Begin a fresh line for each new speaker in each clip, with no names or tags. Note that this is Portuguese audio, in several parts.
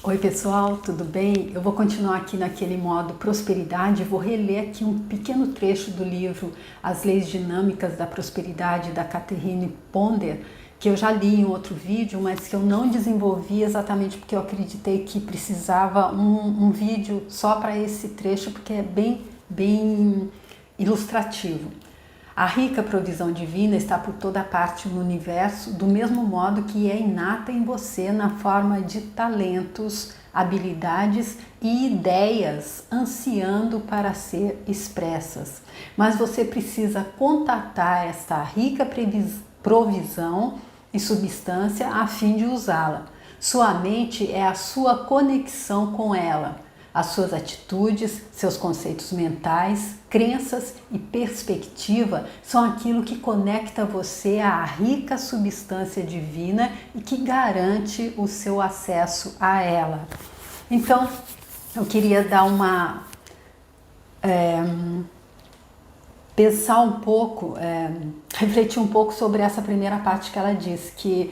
Oi pessoal, tudo bem? Eu vou continuar aqui naquele modo prosperidade, vou reler aqui um pequeno trecho do livro As Leis Dinâmicas da Prosperidade, da Catherine Ponder, que eu já li em outro vídeo, mas que eu não desenvolvi exatamente porque eu acreditei que precisava um vídeo só para esse trecho, porque é bem ilustrativo. A rica provisão divina está por toda parte no universo, do mesmo modo que é inata em você na forma de talentos, habilidades e ideias ansiando para ser expressas. Mas você precisa contatar esta rica provisão e substância a fim de usá-la. Sua mente é a sua conexão com ela. As suas atitudes, seus conceitos mentais, crenças e perspectiva são aquilo que conecta você à rica substância divina e que garante o seu acesso a ela. Então, eu queria dar pensar um pouco, refletir um pouco sobre essa primeira parte que ela diz, que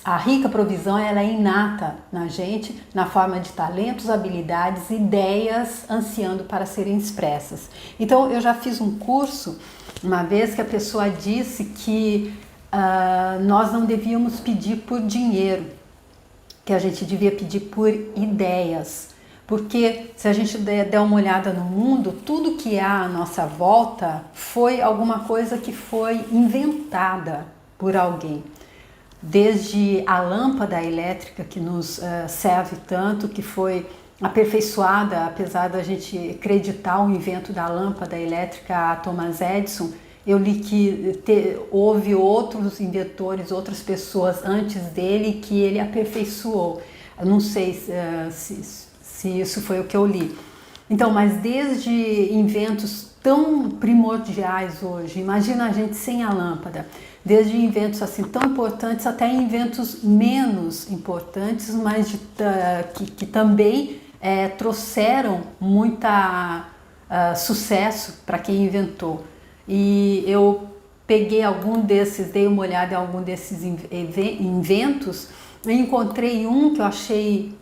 a rica provisão ela é inata na gente, na forma de talentos, habilidades, ideias ansiando para serem expressas. Então eu já fiz um curso uma vez que a pessoa disse que nós não devíamos pedir por dinheiro, que a gente devia pedir por ideias. Porque se a gente der uma olhada no mundo, tudo que há à nossa volta foi alguma coisa que foi inventada por alguém. Desde a lâmpada elétrica que nos serve tanto, que foi aperfeiçoada, apesar da gente acreditar o invento da lâmpada elétrica a Thomas Edison, eu li que houve outros inventores, outras pessoas antes dele que ele aperfeiçoou. Eu não sei se isso foi o que eu li. Então, mas desde inventos tão primordiais hoje, imagina a gente sem a lâmpada, desde inventos assim tão importantes até inventos menos importantes, mas que também trouxeram muita sucesso para quem inventou. E eu peguei dei uma olhada em algum desses inventos e encontrei um que eu achei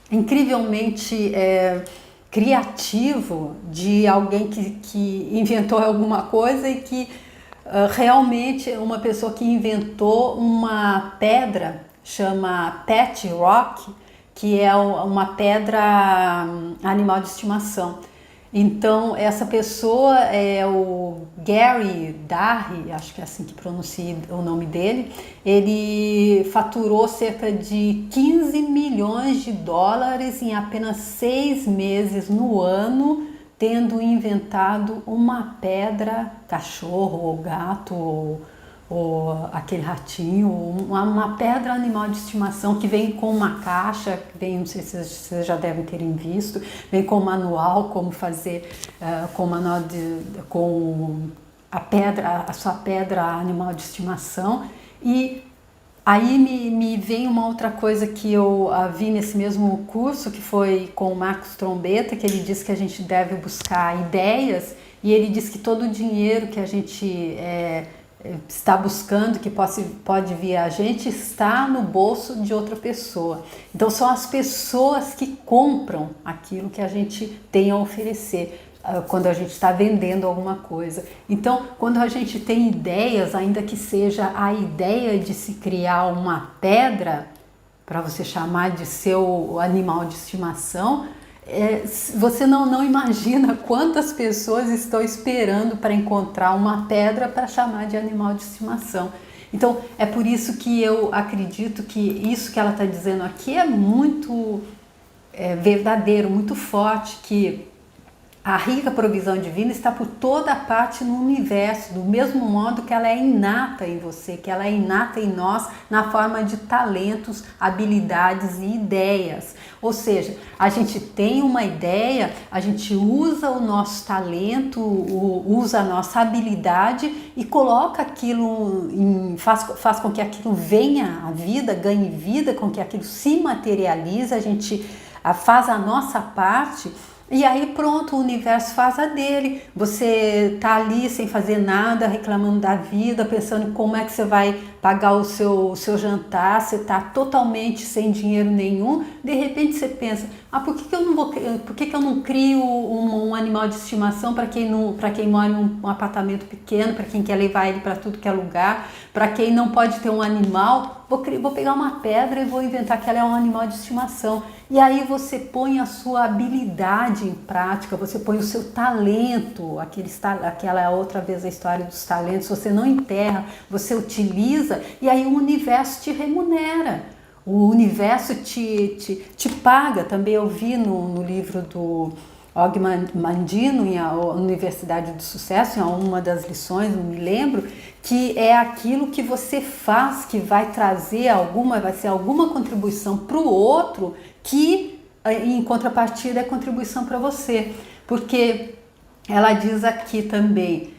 incrivelmente criativo, de alguém que inventou alguma coisa e que realmente uma pessoa que inventou uma pedra, chama pet rock, que é uma pedra animal de estimação. Então essa pessoa é o Gary Darry, acho que é assim que pronuncia o nome dele. Ele faturou cerca de 15 milhões de dólares em apenas 6 meses no ano, tendo inventado uma pedra, cachorro ou gato ou aquele ratinho, uma pedra animal de estimação que vem com uma caixa, não sei se vocês já devem terem visto, vem com manual, como fazer com a sua pedra animal de estimação. E aí me vem uma outra coisa que eu vi nesse mesmo curso, que foi com o Marcos Trombetta, que ele diz que a gente deve buscar ideias, e ele diz que todo o dinheiro que a gente está buscando, que pode vir a gente, está no bolso de outra pessoa. Então são as pessoas que compram aquilo que a gente tem a oferecer quando a gente está vendendo alguma coisa. Então, quando a gente tem ideias, ainda que seja a ideia de se criar uma pedra para você chamar de seu animal de estimação, você não imagina quantas pessoas estão esperando para encontrar uma pedra para chamar de animal de estimação. Então é por isso que eu acredito que isso que ela está dizendo aqui é muito verdadeiro, muito forte, que a rica provisão divina está por toda parte no universo, do mesmo modo que ela é inata em você, que ela é inata em nós na forma de talentos, habilidades e ideias. Ou seja, a gente tem uma ideia, a gente usa o nosso talento, usa a nossa habilidade e coloca aquilo, faz com que aquilo venha à vida, ganhe vida, com que aquilo se materialize, a gente faz a nossa parte. E aí pronto, o universo faz a dele. Você tá ali sem fazer nada, reclamando da vida, pensando em como é que você vai pagar o seu jantar, você tá totalmente sem dinheiro nenhum. De repente você pensa, por que eu não vou, por que eu não crio um animal de estimação para quem não, para quem mora em um apartamento pequeno, para quem quer levar ele para tudo que é lugar, para quem não pode ter um animal, vou pegar uma pedra e vou inventar que ela é um animal de estimação. E aí você põe a sua habilidade em prática, você põe o seu talento, aquela outra vez a história dos talentos, você não enterra, você utiliza e aí o universo te remunera. O universo te paga. Também eu vi no livro do Og Mandino, em A Universidade do Sucesso, em uma das lições, não me lembro, que é aquilo que você faz que vai trazer vai ser alguma contribuição para o outro que, em contrapartida, é contribuição para você. Porque ela diz aqui também,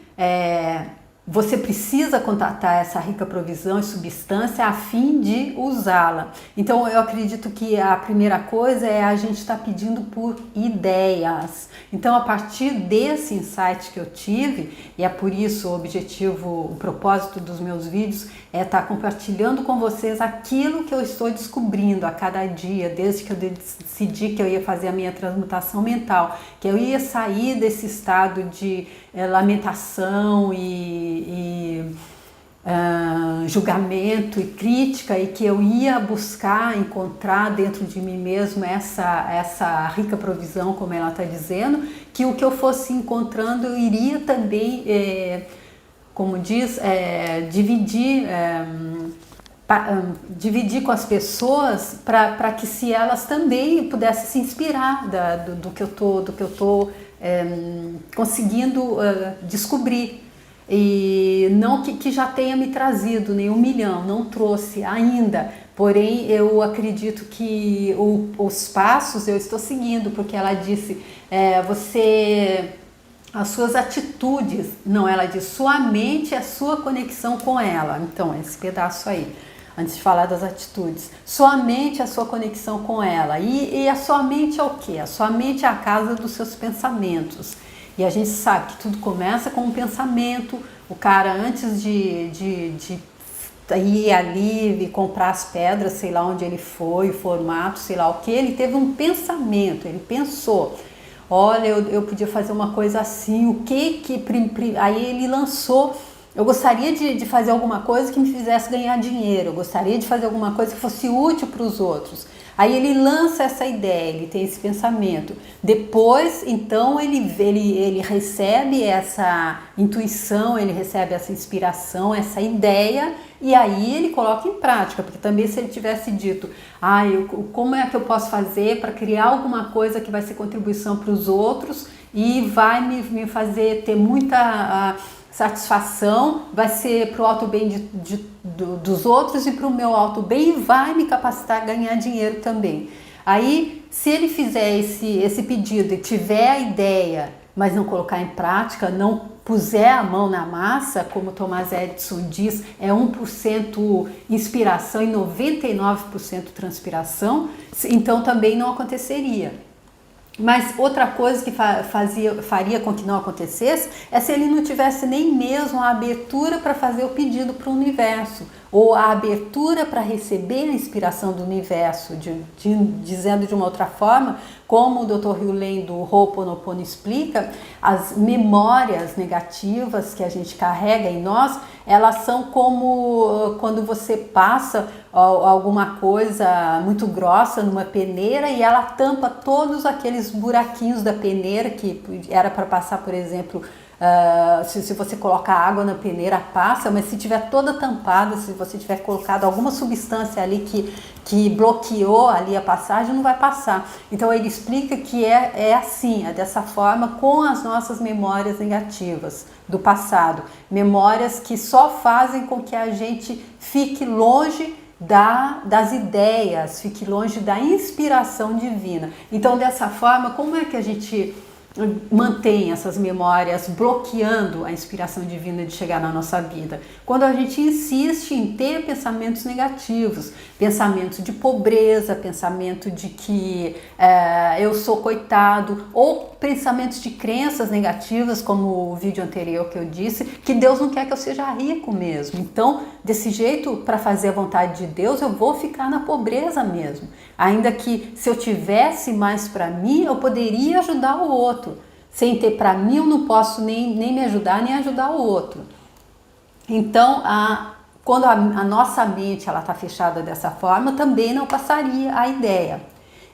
você precisa contatar essa rica provisão e substância a fim de usá-la. Então eu acredito que a primeira coisa é a gente estar pedindo por ideias. Então a partir desse insight que eu tive, e é por isso o propósito dos meus vídeos é estar compartilhando com vocês aquilo que eu estou descobrindo a cada dia, desde que eu decidi que eu ia fazer a minha transmutação mental, que eu ia sair desse estado de lamentação e julgamento e crítica, e que eu ia buscar encontrar dentro de mim mesmo essa rica provisão, como ela está dizendo, que o que eu fosse encontrando eu iria também, como diz, dividir com as pessoas para que se elas também pudessem se inspirar do que eu tô conseguindo descobrir. E não que já tenha me trazido nem 1 milhão, não trouxe ainda, porém eu acredito que os passos eu estou seguindo, porque ela disse, as suas atitudes, não, ela diz, sua mente é a sua conexão com ela. Então, esse pedaço aí, antes de falar das atitudes, sua mente é a sua conexão com ela. E a sua mente é o quê? A sua mente é a casa dos seus pensamentos. E a gente sabe que tudo começa com um pensamento. O cara, antes de ir ali e comprar as pedras, sei lá onde ele foi, o formato, sei lá o que, ele teve um pensamento, ele pensou, olha, eu podia fazer uma coisa assim, aí ele lançou, eu gostaria de fazer alguma coisa que me fizesse ganhar dinheiro, eu gostaria de fazer alguma coisa que fosse útil para os outros. Aí ele lança essa ideia, ele tem esse pensamento. Depois, então, ele recebe essa intuição, ele recebe essa inspiração, essa ideia, e aí ele coloca em prática. Porque também se ele tivesse dito, como é que eu posso fazer para criar alguma coisa que vai ser contribuição para os outros e vai me fazer ter muita satisfação, vai ser para o alto bem dos outros e para o meu alto bem, e vai me capacitar a ganhar dinheiro também. Aí, se ele fizer esse pedido e tiver a ideia, mas não colocar em prática, não puser a mão na massa, como Thomas Edison diz, é 1% inspiração e 99% transpiração, então também não aconteceria. Mas outra coisa que faria com que não acontecesse é se ele não tivesse nem mesmo a abertura para fazer o pedido para o universo, ou a abertura para receber a inspiração do universo, dizendo de uma outra forma, como o Dr. Hugh Lane do Ho'oponopono explica, as memórias negativas que a gente carrega em nós, elas são como quando você passa alguma coisa muito grossa numa peneira e ela tampa todos aqueles buraquinhos da peneira que era para passar, por exemplo, se você colocar água na peneira passa, mas se tiver toda tampada, se você tiver colocado alguma substância ali que bloqueou ali a passagem, não vai passar. Então ele explica que é assim, é dessa forma com as nossas memórias negativas do passado, memórias que só fazem com que a gente fique longe das ideias, fique longe da inspiração divina. Então dessa forma, como é que a gente mantém essas memórias bloqueando a inspiração divina de chegar na nossa vida? Quando a gente insiste em ter pensamentos negativos, pensamentos de pobreza, pensamento de que eu sou coitado, ou pensamentos de crenças negativas, como o vídeo anterior que eu disse, que Deus não quer que eu seja rico mesmo. Então, desse jeito, para fazer a vontade de Deus, eu vou ficar na pobreza mesmo. Ainda que se eu tivesse mais para mim, eu poderia ajudar o outro. Sem ter para mim, eu não posso nem me ajudar, nem ajudar o outro. Então, quando a nossa mente está fechada dessa forma, também não passaria a ideia.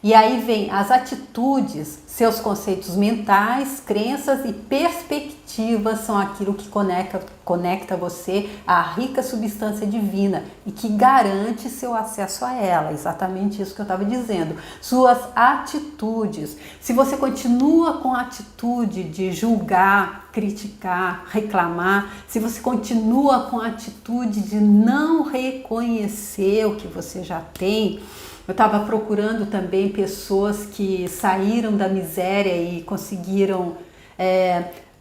E aí vem as atitudes, seus conceitos mentais, crenças e perspectivas são aquilo que conecta você à rica substância divina e que garante seu acesso a ela. Exatamente isso que eu estava dizendo. Suas atitudes. Se você continua com a atitude de julgar, criticar, reclamar, se você continua com a atitude de não reconhecer o que você já tem. Eu estava procurando também pessoas que saíram da miséria e conseguiram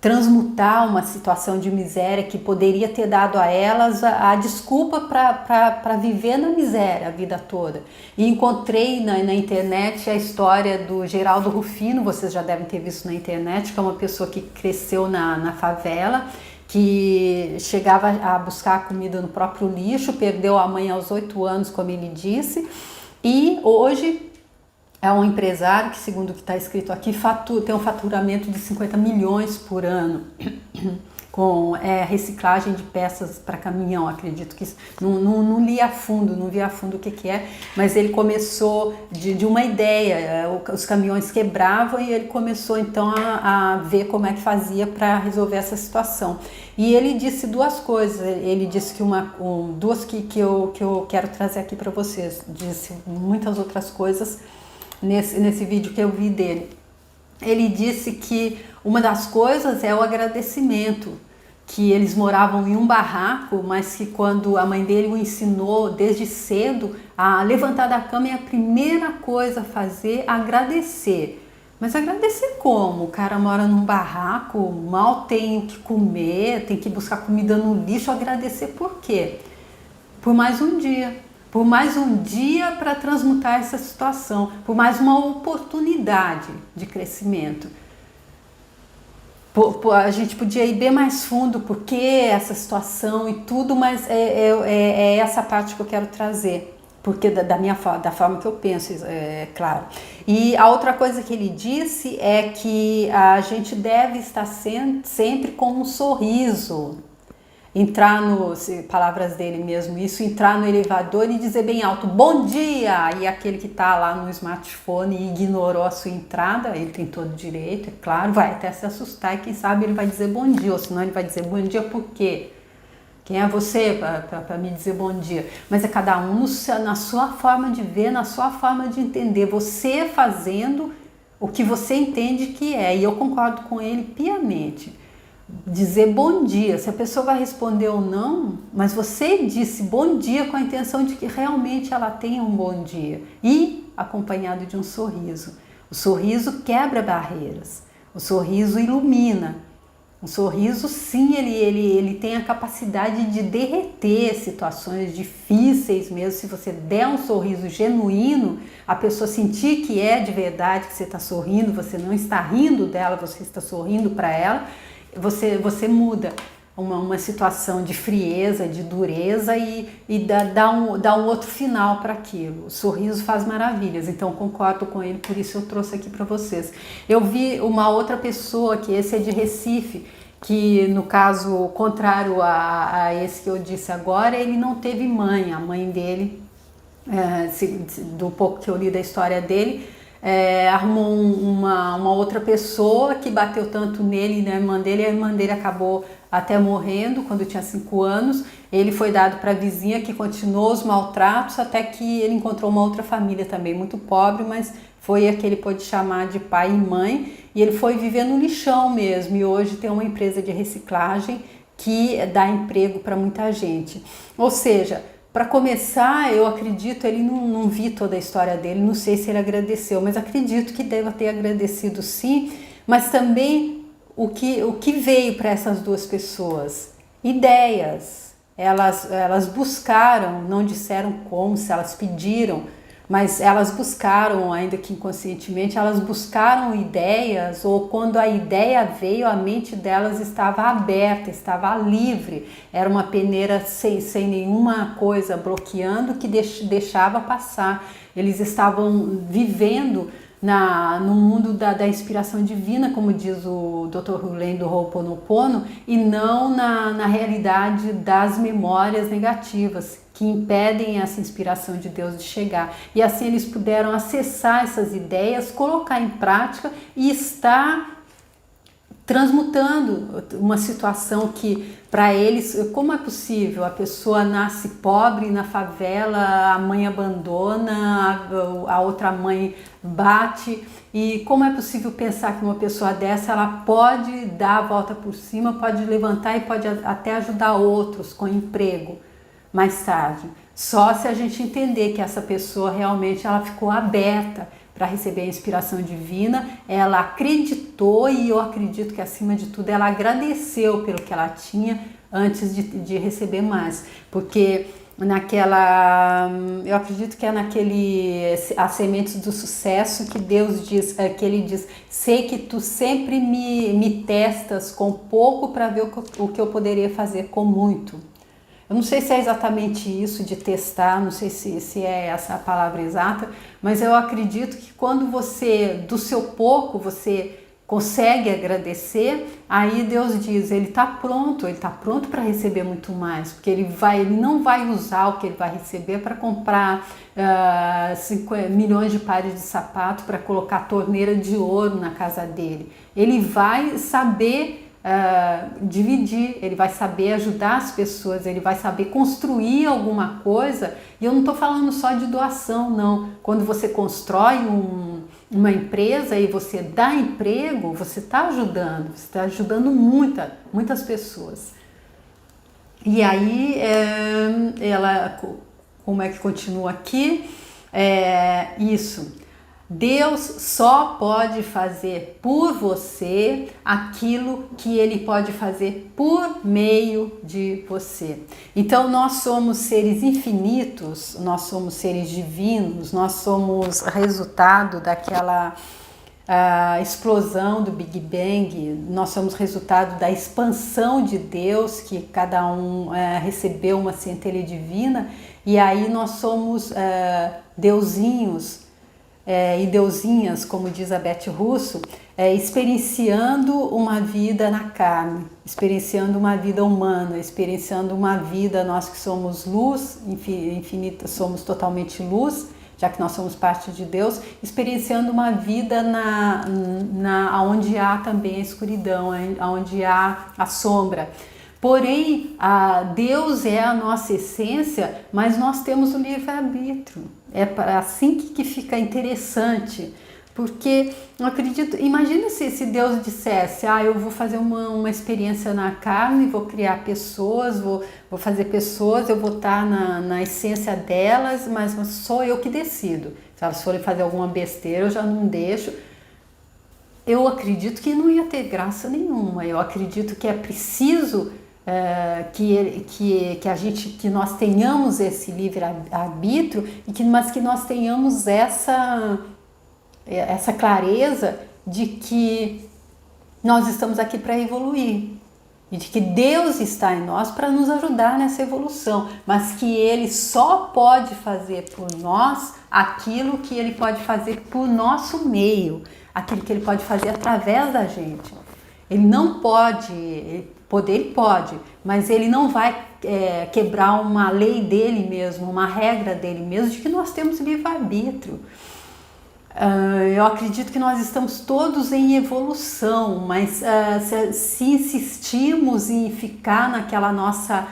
transmutar uma situação de miséria que poderia ter dado a elas a desculpa para viver na miséria a vida toda. E encontrei na internet a história do Geraldo Rufino, vocês já devem ter visto na internet, que é uma pessoa que cresceu na favela, que chegava a buscar comida no próprio lixo, perdeu a mãe aos 8 anos, como ele disse, e hoje é um empresário que, segundo o que está escrito aqui, tem um faturamento de 50 milhões por ano com reciclagem de peças para caminhão. Acredito que não li a fundo, não vi a fundo o que é, mas ele começou de uma ideia, os caminhões quebravam e ele começou então a ver como é que fazia para resolver essa situação. E ele disse duas coisas, ele disse que duas que eu quero trazer aqui para vocês, disse muitas outras coisas nesse vídeo que eu vi dele. Ele disse que uma das coisas é o agradecimento, que eles moravam em um barraco, mas que quando a mãe dele o ensinou desde cedo a levantar da cama e a primeira coisa a fazer, agradecer. Mas agradecer como? O cara mora num barraco, mal tem o que comer, tem que buscar comida no lixo, agradecer por quê? Por mais um dia. Por mais um dia para transmutar essa situação, por mais uma oportunidade de crescimento. A gente podia ir bem mais fundo, porque essa situação e tudo, mas é essa parte que eu quero trazer, porque da forma que eu penso, é claro. E a outra coisa que ele disse é que a gente deve estar sempre com um sorriso. Palavras dele mesmo, entrar no elevador e dizer bem alto, bom dia! E aquele que está lá no smartphone e ignorou a sua entrada, ele tem todo direito, é claro, vai até se assustar e quem sabe ele vai dizer bom dia, ou senão ele vai dizer bom dia por quê? Quem é você para me dizer bom dia? Mas é cada um na sua forma de ver, na sua forma de entender, você fazendo o que você entende que é, e eu concordo com ele piamente. Dizer bom dia, se a pessoa vai responder ou não, mas você disse bom dia com a intenção de que realmente ela tenha um bom dia e acompanhado de um sorriso. O sorriso quebra barreiras, o sorriso ilumina. O sorriso, sim, ele tem a capacidade de derreter situações difíceis mesmo. Se você der um sorriso genuíno, a pessoa sentir que é de verdade que você está sorrindo, você não está rindo dela, você está sorrindo para ela, você muda uma situação de frieza, de dureza e dá um outro final para aquilo. O sorriso faz maravilhas, então concordo com ele, por isso eu trouxe aqui para vocês. Eu vi uma outra pessoa, que esse é de Recife, que no caso contrário a esse que eu disse agora, ele não teve mãe. A mãe dele, do pouco que eu li da história dele, arrumou uma outra pessoa que bateu tanto nele e na irmã dele, a irmã dele acabou até morrendo quando tinha 5 anos. Ele foi dado para a vizinha, que continuou os maltratos até que ele encontrou uma outra família também muito pobre, mas foi a que ele pôde chamar de pai e mãe, e ele foi viver no lixão mesmo, e hoje tem uma empresa de reciclagem que dá emprego para muita gente. Ou seja, para começar, eu acredito, ele não vi toda a história dele, não sei se ele agradeceu, mas acredito que deva ter agradecido sim, mas também o que veio para essas duas pessoas? Ideias. elas buscaram, não disseram como, se elas pediram, mas elas buscaram, ainda que inconscientemente, elas buscaram ideias, ou quando a ideia veio, a mente delas estava aberta, estava livre, era uma peneira sem nenhuma coisa bloqueando que deixava passar. Eles estavam vivendo no mundo da inspiração divina, como diz o Dr. Rulen do Ho'oponopono, e não na realidade das memórias negativas que impedem essa inspiração de Deus de chegar. E assim eles puderam acessar essas ideias, colocar em prática e estar transmutando uma situação que para eles, como é possível? A pessoa nasce pobre na favela, a mãe abandona, a outra mãe bate, e como é possível pensar que uma pessoa dessa ela pode dar a volta por cima, pode levantar e pode até ajudar outros com emprego mais tarde? Só se a gente entender que essa pessoa realmente ela ficou aberta para receber a inspiração divina, ela acreditou, e eu acredito que acima de tudo ela agradeceu pelo que ela tinha antes de receber mais, porque eu acredito que é as sementes do sucesso que Deus diz, que ele diz, sei que tu sempre me testas com pouco para ver o que eu poderia fazer com muito. Eu não sei se é exatamente isso de testar, não sei se é essa a palavra exata, mas eu acredito que quando você, do seu pouco, você consegue agradecer, aí Deus diz, ele está pronto para receber muito mais, porque ele não vai usar o que ele vai receber para comprar 5 milhões de pares de sapato, para colocar torneira de ouro na casa dele. Ele vai saber dividir, ele vai saber ajudar as pessoas, ele vai saber construir alguma coisa. E eu não estou falando só de doação, não. Quando você constrói uma empresa e você dá emprego, você está ajudando muitas pessoas. E aí, como é que continua aqui? Isso. Deus só pode fazer por você aquilo que Ele pode fazer por meio de você. Então nós somos seres infinitos, nós somos seres divinos, nós somos resultado daquela explosão do Big Bang, nós somos resultado da expansão de Deus, que cada um recebeu uma centelha divina, e aí nós somos deusinhos, e deusinhas, como diz a Beth Russo, experienciando uma vida na carne, experienciando uma vida humana, experienciando uma vida, nós que somos luz, infinita, somos totalmente luz, já que nós somos parte de Deus, experienciando uma vida onde há também a escuridão, onde há a sombra. Porém, Deus é a nossa essência, mas nós temos o livre-arbítrio. É assim que fica interessante, porque eu acredito, imagina se Deus dissesse, eu vou fazer uma experiência na carne, vou criar pessoas, vou fazer pessoas, eu vou estar na essência delas, mas sou eu que decido. Se elas forem fazer alguma besteira, eu já não deixo. Eu acredito que não ia ter graça nenhuma, eu acredito que é preciso que nós tenhamos esse livre-arbítrio, mas que nós tenhamos essa clareza de que nós estamos aqui para evoluir e de que Deus está em nós para nos ajudar nessa evolução, mas que Ele só pode fazer por nós aquilo que Ele pode fazer por nosso meio, aquilo que Ele pode fazer através da gente. Ele não pode... Ele pode, mas ele não vai quebrar uma lei dele mesmo, uma regra dele mesmo, de que nós temos livre-arbítrio. Eu acredito que nós estamos todos em evolução, mas se insistimos em ficar naquela nossa...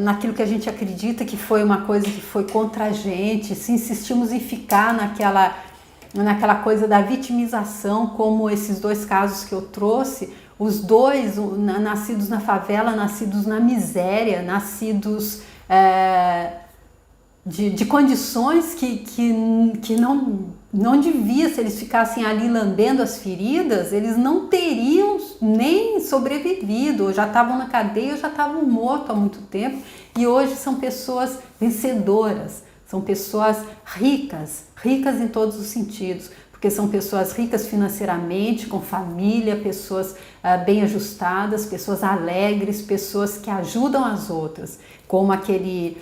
naquilo que a gente acredita que foi uma coisa que foi contra a gente, se insistimos em ficar naquela coisa da vitimização, como esses 2 casos que eu trouxe, os 2 nascidos na favela, nascidos na miséria, nascidos de condições que não devia, se eles ficassem ali lambendo as feridas, eles não teriam nem sobrevivido, ou já estavam na cadeia, ou já estavam mortos há muito tempo, e hoje são pessoas vencedoras, são pessoas ricas, ricas em todos os sentidos, porque são pessoas ricas financeiramente, com família, pessoas bem ajustadas, pessoas alegres, pessoas que ajudam as outras, como aquele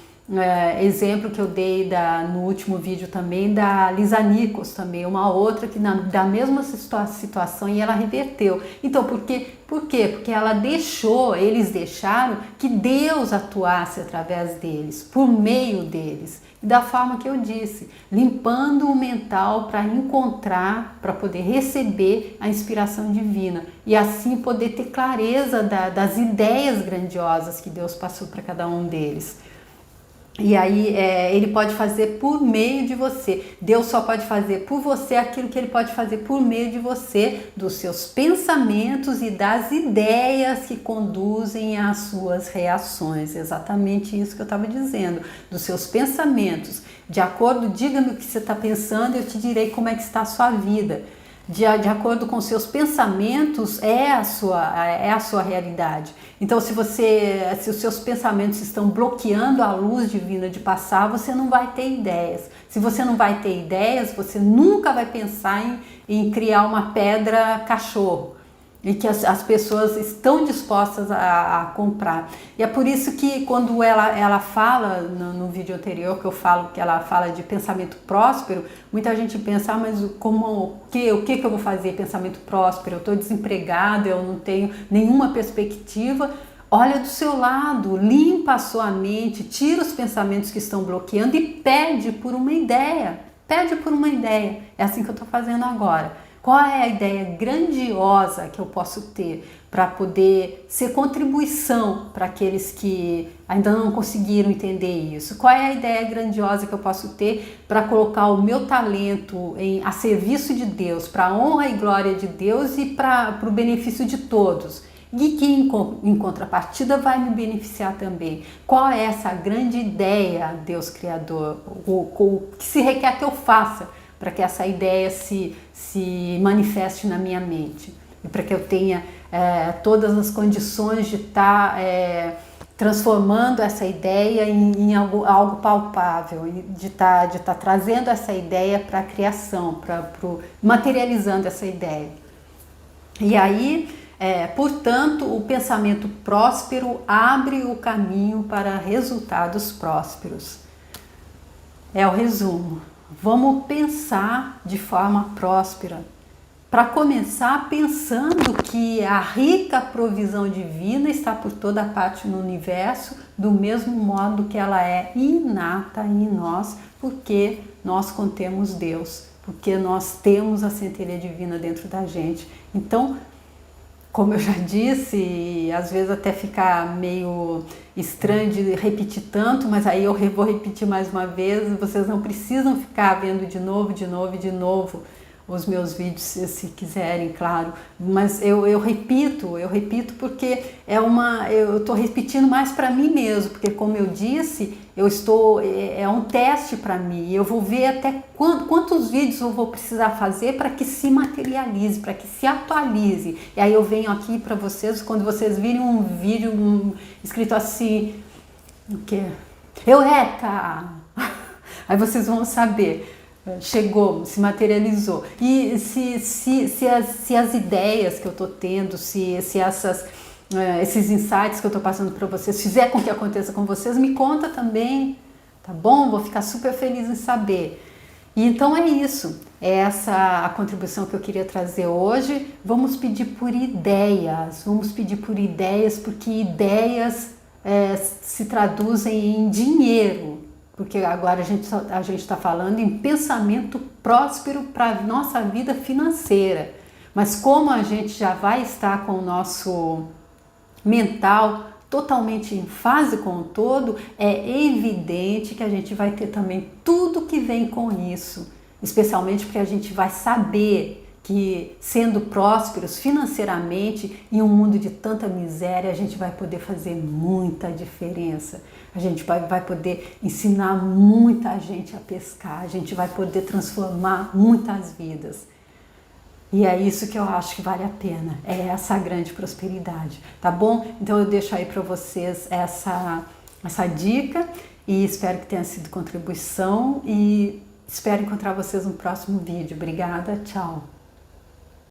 exemplo que eu dei no último vídeo também da Lisa Nichols, também uma outra que da mesma situação e ela reverteu. Então por quê? Porque eles deixaram que Deus atuasse através deles, por meio deles, e da forma que eu disse, limpando o mental para encontrar, para poder receber a inspiração divina e assim poder ter clareza das ideias grandiosas que Deus passou para cada um deles. E aí ele pode fazer por meio de você. Deus só pode fazer por você aquilo que ele pode fazer por meio de você, dos seus pensamentos e das ideias que conduzem às suas reações. Exatamente isso que eu estava dizendo, dos seus pensamentos. De acordo, diga-me o que você está pensando e eu te direi como é que está a sua vida. De acordo com seus pensamentos é a sua realidade. Então se os seus pensamentos estão bloqueando a luz divina de passar, você não vai ter ideias. Se você não vai ter ideias, você nunca vai pensar em criar uma pedra cachorro e que as pessoas estão dispostas a comprar. E é por isso que quando ela fala, no vídeo anterior que eu falo, que ela fala de pensamento próspero, muita gente pensa, mas o que eu vou fazer pensamento próspero? Eu estou desempregada, eu não tenho nenhuma perspectiva. Olha do seu lado, limpa a sua mente, tira os pensamentos que estão bloqueando e pede por uma ideia. Pede por uma ideia. É assim que eu estou fazendo agora. Qual é a ideia grandiosa que eu posso ter para poder ser contribuição para aqueles que ainda não conseguiram entender isso? Qual é a ideia grandiosa que eu posso ter para colocar o meu talento a serviço de Deus, para a honra e glória de Deus e para o benefício de todos? E que em contrapartida vai me beneficiar também. Qual é essa grande ideia, Deus Criador? O que se requer que eu faça para que essa ideia se manifeste na minha mente e para que eu tenha todas as condições de estar transformando essa ideia em algo palpável, de estar trazendo essa ideia para a criação, materializando essa ideia. E aí, portanto, o pensamento próspero abre o caminho para resultados prósperos. É o resumo. Vamos pensar de forma próspera. Para começar, pensando que a rica provisão divina está por toda parte no universo, do mesmo modo que ela é inata em nós, porque nós contemos Deus, porque nós temos a centelha divina dentro da gente. Então, como eu já disse, às vezes até ficar meio estranho de repetir tanto, mas aí eu vou repetir mais uma vez, vocês não precisam ficar vendo de novo os meus vídeos, se quiserem, claro, mas eu repito porque eu estou repetindo mais para mim mesmo, porque como eu disse, é um teste para mim, eu vou ver até quantos vídeos eu vou precisar fazer para que se materialize, para que se atualize, e aí eu venho aqui para vocês, quando vocês virem um vídeo escrito assim, o quê? Eureka! Aí vocês vão saber. Chegou, se materializou. E se as ideias que eu estou tendo, se esses insights que eu estou passando para vocês fizer com que aconteça com vocês, me conta também, tá bom? Vou ficar super feliz em saber. E então é isso, é essa a contribuição que eu queria trazer hoje. Vamos pedir por ideias, porque ideias se traduzem em dinheiro. Porque agora a gente está falando em pensamento próspero para a nossa vida financeira. Mas como a gente já vai estar com o nosso mental totalmente em fase com o todo, é evidente que a gente vai ter também tudo que vem com isso. Especialmente porque a gente vai saber que sendo prósperos financeiramente em um mundo de tanta miséria, a gente vai poder fazer muita diferença. A gente vai poder ensinar muita gente a pescar, a gente vai poder transformar muitas vidas. E é isso que eu acho que vale a pena, é essa grande prosperidade, tá bom? Então eu deixo aí para vocês essa dica e espero que tenha sido contribuição e espero encontrar vocês no próximo vídeo. Obrigada, tchau!